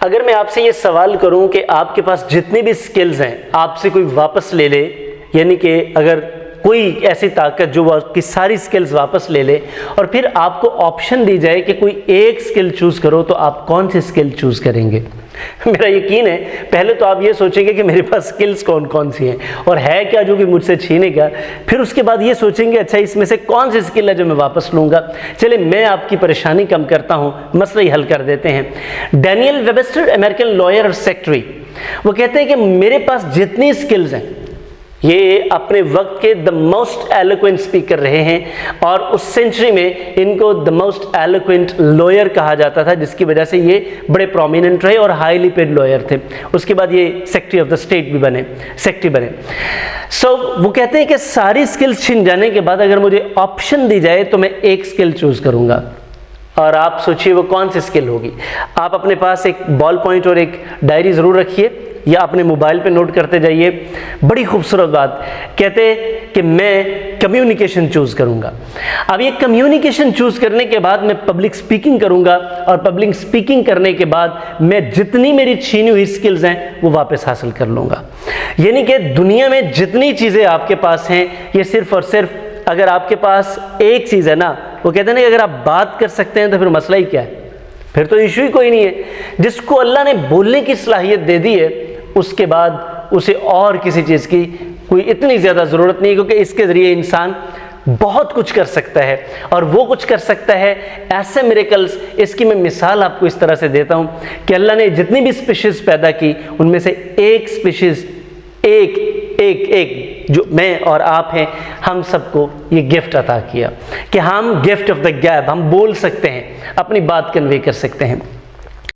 اگر میں آپ سے یہ سوال کروں کہ آپ کے پاس جتنی بھی سکلز ہیں آپ سے کوئی واپس لے لے، یعنی کہ اگر کوئی ایسی طاقت جو وہ آپ کی ساری سکلز واپس لے لے اور پھر آپ کو آپشن دی جائے کہ کوئی ایک سکل چوز کرو، تو آپ کون سی سکل چوز کریں گے؟ میرا یقین ہے پہلے تو آپ یہ سوچیں گے کہ میرے پاس سکلز کون کون سی ہیں اور ہے کیا جو کہ مجھ سے چھینے گا، پھر اس کے بعد یہ سوچیں گے اچھا اس میں سے کون سی سکل ہے جو میں واپس لوں گا۔ چلے میں آپ کی پریشانی کم کرتا ہوں، مسئلہ ہی حل کر دیتے ہیں۔ ڈینیل ویبسٹر، امریکن لائر اور سیکٹری، وہ کہتے ہیں کہ میرے پاس جتنی سکلز ہیں، یہ اپنے وقت کے دا موسٹ ایلوکوینٹ اسپیکر رہے ہیں اور اس سینچری میں ان کو دا موسٹ ایلوکوینٹ لائر کہا جاتا تھا، جس کی وجہ سے یہ بڑے پرومیننٹ رہے اور ہائیلی پیڈ لائر تھے۔ اس کے بعد یہ سیکٹری آف دا اسٹیٹ بھی بنے، سیکٹری بنے۔ وہ کہتے ہیں کہ ساری سکلز چھن جانے کے بعد اگر مجھے آپشن دی جائے تو میں ایک سکل چوز کروں گا، اور آپ سوچئے وہ کون سی سکل ہوگی۔ آپ اپنے پاس ایک بال پوائنٹ اور ایک ڈائری ضرور رکھیے یا اپنے موبائل پہ نوٹ کرتے جائیے۔ بڑی خوبصورت بات کہتے کہ میں کمیونیکیشن چوز کروں گا۔ اب یہ کمیونیکیشن چوز کرنے کے بعد میں پبلک سپیکنگ کروں گا، اور پبلک سپیکنگ کرنے کے بعد میں جتنی میری چھینی ہوئی سکلز ہیں وہ واپس حاصل کر لوں گا۔ یعنی کہ دنیا میں جتنی چیزیں آپ کے پاس ہیں، یہ صرف اور صرف اگر آپ کے پاس ایک چیز ہے نا، وہ کہتے ہیں نا کہ اگر آپ بات کر سکتے ہیں تو پھر مسئلہ ہی کیا ہے، پھر تو ایشو ہی کوئی نہیں ہے۔ جس کو اللہ نے بولنے کی صلاحیت دے دی ہے، اس کے بعد اسے اور کسی چیز کی کوئی اتنی زیادہ ضرورت نہیں، کیونکہ اس کے ذریعے انسان بہت کچھ کر سکتا ہے، اور وہ کچھ کر سکتا ہے ایسے میریکلز۔ اس کی میں مثال آپ کو اس طرح سے دیتا ہوں کہ اللہ نے جتنی بھی اسپیشیز پیدا کی، ان میں سے ایک اسپیشیز ایک جو میں اور آپ ہیں، ہم سب کو یہ گفٹ عطا کیا کہ ہم گفٹ آف دا گیب، ہم بول سکتے ہیں، اپنی بات کنوے کر سکتے ہیں۔